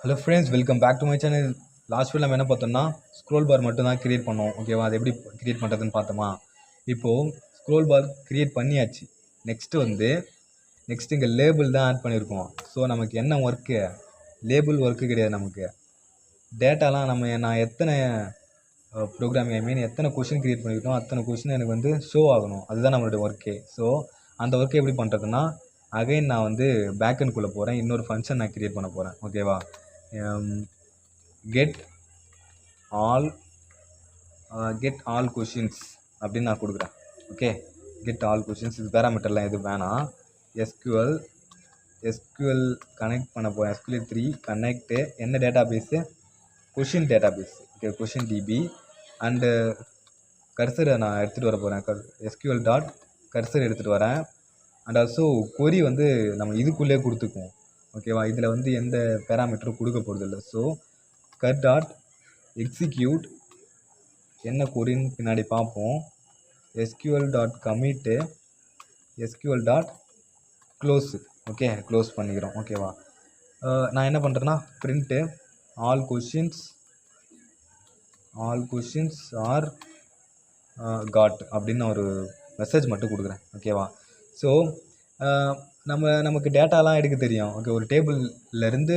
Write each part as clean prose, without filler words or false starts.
Hello friends, welcome back to my channel. Last video நம்ம என்ன பார்த்தோம்னா ஸ்க்ரோல் பார் மட்டும் தான் கிரியேட் பண்ணோம். ஓகேவா? அது எப்படி கிரியேட் பண்ணுறதுன்னு பார்த்தோமா? இப்போது ஸ்க்ரோல் பார் கிரியேட் பண்ணியாச்சு. நெக்ஸ்ட் இங்கே லேபிள் தான் ஆட் பண்ணியிருக்கோம். ஸோ நமக்கு என்ன ஒர்க்கு? லேபிள் ஒர்க்கு கிடையாது. நமக்கு டேட்டாலாம் நான் எத்தனை ப்ரோக்ராமிங் எத்தனை கொஷின் கிரியேட் பண்ணியிருக்கோம் அத்தனை கொஷின் எனக்கு வந்து ஷோ ஆகணும். அதுதான் நம்மளுடைய ஒர்க்கே. ஸோ அந்த ஒர்க்கை எப்படி பண்ணுறதுன்னா, அகைன் நான் பேக்கெண்ட்குள்ளே போகிறேன். இன்னொரு ஃபங்க்ஷன் நான் கிரியேட் பண்ண போகிறேன். ஓகேவா? get all questions அப்படின்னு நான் கொடுக்குறேன். Okay, get all questions. இது பேராமீட்டர்லாம் எதுவும் வேணாம். SQL கனெக்ட் பண்ண போகிறேன். sqlite3 கனெக்ட் என்ன database? Question database. Okay, question DB and கர்சரை நான் எடுத்துகிட்டு வர போகிறேன். SQL டாட் கர்சர் எடுத்துகிட்டு வரேன். அண்ட் ஆல்சோ கொரி நம்ம இதுக்குள்ளே கொடுத்துக்குவோம். ஓகேவா? இதில் எந்த பேராமீட்டரும் கொடுக்க போகிறது இல்லை. ஸோ கர் டாட் எக்ஸிக்யூட் என்ன கொரின்னு பின்னாடி பார்ப்போம். SQL dot commit SQL dot close. Okay, close பண்ணிக்கிறோம். ஓகேவா? நான் என்ன பண்ணுறேன்னா print all questions are got அப்படின்னு நான் ஒரு மெசேஜ் மட்டும் கொடுக்குறேன். ஓகேவா? ஸோ நமக்கு டேட்டாலாம் எடுக்க தெரியும். ஓகே, ஒரு டேபிள்லேருந்து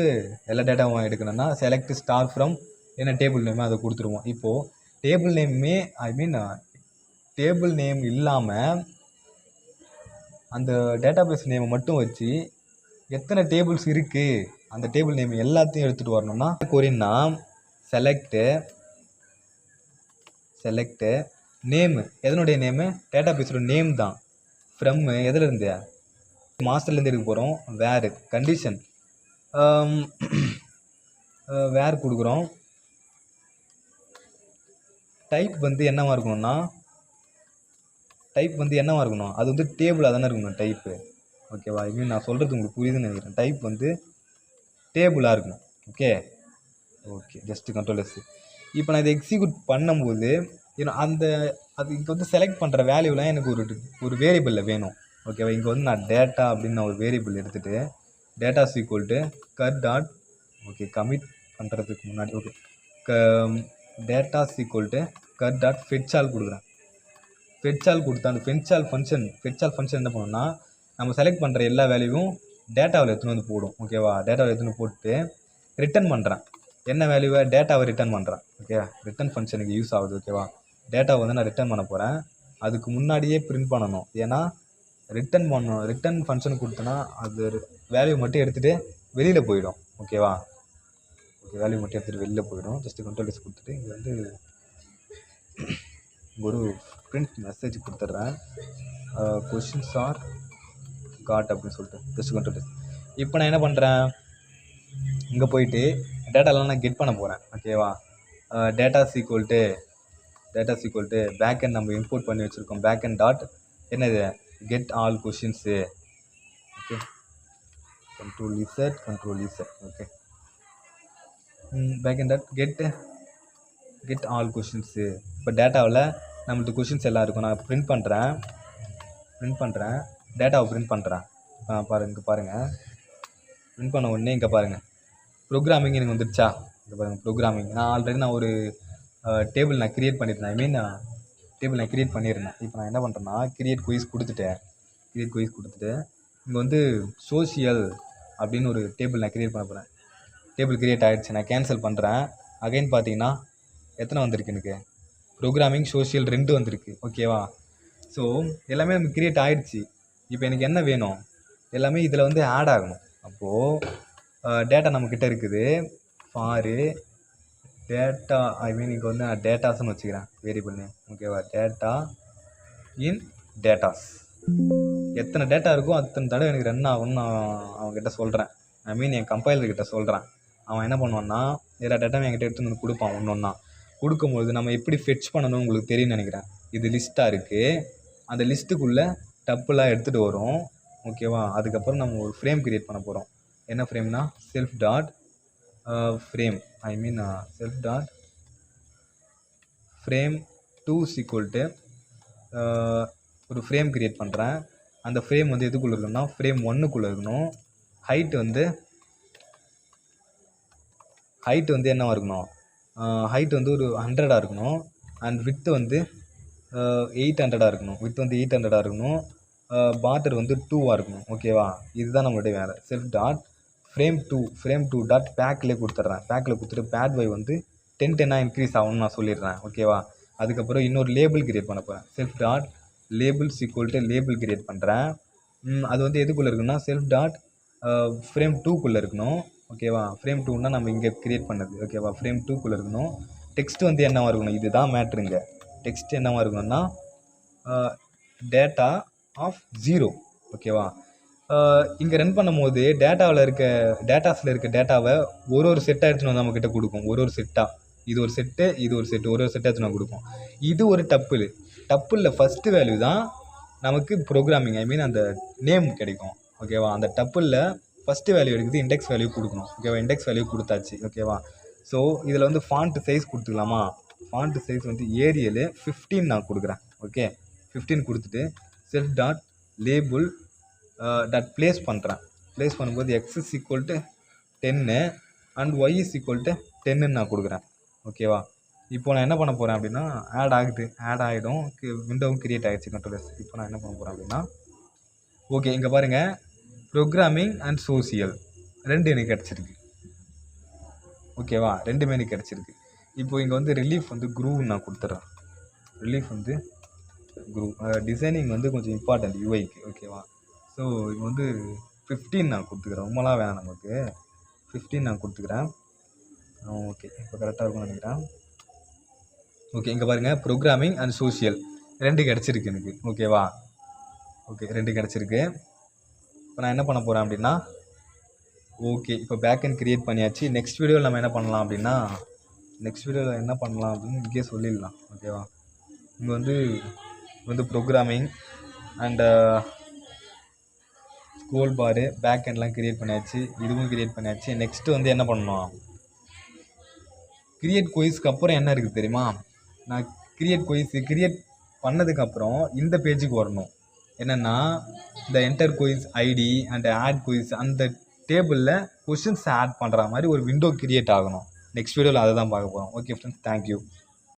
எல்லா டேட்டாவும் எடுக்கணும்னா செலக்ட் ஸ்டார் ஃப்ரம் என்ன டேபிள் நேமோ அதை கொடுத்துருவோம். இப்போது டேபிள் நேம் இல்லாமல் அந்த டேட்டாபேஸ் நேமை மட்டும் வச்சு எத்தனை டேபிள்ஸ் இருக்குது அந்த டேபிள் நேம் எல்லாத்தையும் எடுத்துகிட்டு வரணும்னா கொரின்னா செலக்டு நேமு. எதனுடைய நேமு? டேட்டாபேஸோட நேம் தான். ஃப்ரம் எதுலேருந்து? மாஸ்டர்லேருந்து எடுக்க போகிறோம். வேறு கண்டிஷன் வேர் கொடுக்குறோம். டைப் என்னவாக இருக்கணும்னா அது டேபிளாக தானே இருக்கணும் டைப்பு. ஓகேவா? நான் சொல்கிறது உங்களுக்கு புரியுதுன்னு நினைக்கிறேன். டைப் டேபிளாக இருக்கணும். Okay, just control S. இப்போ நான் இதை எக்ஸிக்யூட் பண்ணும்போது அது இங்கே செலக்ட் பண்ணுற வேல்யூலாம் எனக்கு ஒரு வேரியபிளில் வேணும். ஓகேவா? இங்கே நான் டேட்டா அப்படின்னு நான் ஒரு வேரியபிள் எடுத்துகிட்டு டேட்டா ஈக்குவல் கர் டாட் கமிட் பண்ணுறதுக்கு முன்னாடி டேட்டா ஈக்குவல் கர் டாட் ஃபெட்சால் கொடுக்குறேன். ஃபெட்சால் கொடுத்தா அந்த ஃபெட்சால் ஃபங்க்ஷன் என்ன பண்ணணும்னா நம்ம செலக்ட் பண்ணுற எல்லா வேல்யூவும் டேட்டாவில் எடுத்துன்னு போடும். ஓகேவா? டேட்டாவில் எடுத்துன்னு போட்டு ரிட்டர்ன் பண்ணுறேன். என்ன வேல்யூவை? டேட்டாவை ரிட்டர்ன் பண்ணுறேன். ஓகே, ரிட்டர்ன் ஃபங்க்ஷனுக்கு யூஸ் ஆகுது. ஓகேவா? டேட்டாவை நான் ரிட்டர்ன் பண்ண போகிறேன். அதுக்கு முன்னாடியே பிரிண்ட் பண்ணணும். ஏன்னா ரிட்டர்ன் ஃபங்க்ஷன் கொடுத்தோன்னா அது வேல்யூ மட்டும் எடுத்துகிட்டு வெளியில் போயிடும். ஓகேவா? வேல்யூ மட்டும் எடுத்துகிட்டு வெளியில் போயிடும். ஜஸ்ட்டு கண்ட்ரோல் எஸ் கொடுத்துட்டு இங்கே ஒரு பிரிண்ட் மெசேஜ் கொடுத்துட்றேன். கொஷின்ஸ் ஆர் காட் அப்படின்னு சொல்லிட்டு ஜஸ்ட் கண்ட்ரோல் எஸ். இப்போ நான் என்ன பண்ணுறேன், இங்கே போயிட்டு டேட்டாலாம் நான் கெட் பண்ண போகிறேன். ஓகேவா? டேட்டா ஈக்குவல் டு பேக்கெண்ட் நம்ம இம்போர்ட் பண்ணி வச்சுருக்கோம். பேக்கெண்ட் டாட் என்னது? Get all questions. Okay, control Z. Okay, backend dot get all questions. இப்போ டேட்டாவில் நம்மளுக்கு கொஷின்ஸ் எல்லாம் இருக்கும். நான் பிரிண்ட் பண்ணுறேன். டேட்டாவை பிரிண்ட் பண்ணுறேன். பாருங்கள் பிரிண்ட் பண்ண உடனே இங்கே பாருங்கள் ப்ரோக்ராமிங் எனக்கு வந்துடுச்சா? இங்கே பாருங்கள் ப்ரோக்ராமிங். நான் ஆல்ரெடி ஒரு டேபிள் நான் க்ரியேட் பண்ணியிருந்தேன். டேபிள் நான் க்ரியேட் பண்ணியிருந்தேன். இப்போ நான் என்ன பண்ணுறேன்னா க்ரியேட் குயிஸ் கொடுத்துட்டு இங்கே சோஷியல் அப்படின்னு ஒரு டேபிள் நான் க்ரியேட் பண்ண போகிறேன். டேபிள் க்ரியேட் ஆகிடுச்சு. நான் கேன்சல் பண்ணுறேன். அகைன் பார்த்தீங்கன்னா எத்தனை வந்திருக்கு? எனக்கு ப்ரோக்ராமிங் சோஷியல் 2 வந்திருக்கு. ஓகேவா? ஸோ எல்லாமே நமக்கு க்ரியேட் ஆகிடுச்சு. இப்போ எனக்கு என்ன வேணும்? எல்லாமே இதில் ஆட் ஆகணும். அப்போது டேட்டா நம்மக்கிட்ட இருக்குது. ஃபாரு டேட்டா இங்கே நான் டேட்டாஸ்ன்னு வச்சுக்கிறேன் வேரியபிள் நேம். ஓகேவா? டேட்டா இன் டேட்டாஸ். எத்தனை டேட்டா இருக்கோ அத்தனை தடவை எனக்கு ரன் ஆகும்னு நான் அவங்ககிட்ட சொல்கிறேன். என் கம்பைலர்கிட்ட சொல்கிறேன். அவன் என்ன பண்ணுவான்னா எல்லா டேட்டாவும் என்கிட்ட எடுத்துன்னு கொடுப்பான். ஒன்றா கொடுக்கும்போது நம்ம எப்படி ஃபெட்ச் பண்ணணும்னு உங்களுக்கு தெரியும்னு நினைக்கிறேன். இது லிஸ்ட்டாக இருக்குது. அந்த லிஸ்ட்டுக்குள்ளே டப்புலாம் எடுத்துகிட்டு வரும். ஓகேவா? அதுக்கப்புறம் நம்ம ஒரு ஃப்ரேம் க்ரியேட் பண்ண போகிறோம். என்ன ஃப்ரேம்னா self dot frame 2 equal to ஒரு ஃப்ரேம் க்ரியேட் பண்ணுறேன். அந்த ஃப்ரேம் எதுக்குள்ளே இருக்கணும்னா ஃப்ரேம் 1க்குள்ளே இருக்கணும். ஹைட் ஹைட் வந்து என்னவா இருக்கணும், ஹைட் வந்து ஒரு 100 இருக்கணும். அண்ட் வித் வந்து 800 இருக்கணும். வித் வந்து 800 இருக்கணும். பார்டர் வந்து 2 இருக்கணும். ஓகேவா, இதுதான் நம்மளுடைய வேலை. Self dot frame two dot பேக்லேயே கொடுத்துட்றேன். பேக்கில் கொடுத்துட்டு பேட் பை வந்து 10 இன்க்ரீஸ் ஆகும்னு நான் சொல்லிடுறேன். ஓகேவா, அதுக்கப்புறம் இன்னொரு லேபிள் கிரியேட் பண்ண போகிறேன். Self dot labels equal to label create பண்ணுறேன். அது வந்து எதுக்குள்ளே இருக்குன்னா செல்ஃப் டாட் ஃப்ரேம் 2க்குள்ளே இருக்கணும். ஓகேவா, ஃப்ரேம் 2னா நம்ம இங்கே கிரியேட் பண்ணது. ஓகேவா, ஃப்ரேம் 2க்குள்ளே இருக்கணும். டெக்ஸ்ட் வந்து என்னவாக இருக்கணும், இதுதான் மேட்ருங்க. டெக்ஸ்ட் என்னவாக இருக்கணும்னா டேட்டா ஆஃப் 0. ஓகேவா, இங்கே ரன் பண்ணும்போது டேட்டாஸில் இருக்க டேட்டாவை ஒரு செட்டாக எடுத்துன்னு வந்து நம்மக்கிட்ட கொடுக்கும். ஒரு செட்டாக, இது ஒரு செட்டு, இது ஒரு செட்டு, ஒரு செட்டாக எடுத்துன்னு கொடுக்கும். இது ஒரு டப்பில் ஃபஸ்ட்டு வேல்யூ தான் நமக்கு ப்ரோக்ராமிங், ஐ மீன் அந்த நேம் கிடைக்கும். ஓகேவா, அந்த டப்பில் ஃபஸ்ட்டு வேல்யூ எடுக்குது, இண்டெக்ஸ் வேல்யூ கொடுக்கணும். ஓகேவா, இண்டெக்ஸ் வேல்யூ கொடுத்தாச்சு. ஓகேவா, ஸோ இதில் வந்து ஃபாண்ட் சைஸ் கொடுத்துக்கலாமா. ஃபாண்ட் சைஸ் வந்து ஏரியல் 15 நான் கொடுக்குறேன். ஓகே, 15 கொடுத்துட்டு self dot label dot place பண்ணுறேன். ப்ளேஸ் பண்ணும்போது x is equal to 10 and y is equal to 10 நான் கொடுக்குறேன். ஓகேவா, இப்போ நான் என்ன பண்ண போகிறேன் அப்படின்னா ஆட் ஆகிடும். விண்டோவும் கிரியேட் ஆகிடுச்சு கண்ட்ரோல். இப்போ நான் என்ன பண்ண போகிறேன் அப்படின்னா ஓகே, இங்கே பாருங்கள், ப்ரோக்ராமிங் அண்ட் சோசியல் 2 எனக்கு கிடச்சிருக்கு. ஓகேவா, 2மே எனக்கு கிடச்சிருக்கு. இப்போ இங்கே வந்து ரிலீஃப் வந்து குரூவ் நான் கொடுத்துட்றேன். ரிலீஃப் வந்து குரூவ். டிசைனிங் வந்து கொஞ்சம் இம்பார்ட்டன்ட் யூஐக்கு. ஓகேவா, ஸோ இப்போ வந்து 15 நான் கொடுத்துக்கிறேன். ரொம்பலாம் வேணாம், நமக்கு 15 நான் கொடுத்துக்கிறேன். ஓகே, இப்போ கரெக்டாக இருக்கும்னு நினைக்கிறேன். ஓகே, இங்கே பாருங்கள், ப்ரோக்ராமிங் அண்ட் சோஷியல் 2 கிடச்சிருக்கு எனக்கு. ஓகேவா, ஓகே 2 கிடச்சிருக்கு. இப்போ நான் என்ன பண்ண போகிறேன் அப்படின்னா ஓகே, இப்போ பேக்அண்ட் கிரியேட் பண்ணியாச்சு. நெக்ஸ்ட் வீடியோவில் நம்ம என்ன பண்ணலாம் அப்படின்னா அப்படின்னு இங்கே சொல்லிடலாம். ஓகேவா, இங்கே வந்து ப்ரோக்ராமிங் அண்ட் ஸ்க்ரோல் பாரு பேக்அண்ட்லாம் கிரியேட் பண்ணியாச்சு. இதுவும் கிரியேட் பண்ணியாச்சு. நெக்ஸ்ட்டு வந்து என்ன பண்ணணும், கிரியேட் குயிஸ்க்கு அப்புறம் என்ன இருக்குது தெரியுமா, நான் கிரியேட் பண்ணதுக்கப்புறம் இந்த பேஜுக்கு வரணும். என்னென்னா இந்த enter quiz ID and add quiz, அந்த டேபிளில் கொஷின்ஸ் ஆட் பண்ணுற மாதிரி ஒரு விண்டோ கிரியேட் ஆகணும். நெக்ஸ்ட் வீடியோவில் அதை தான் பார்க்க போகிறோம். Okay friends, thank you.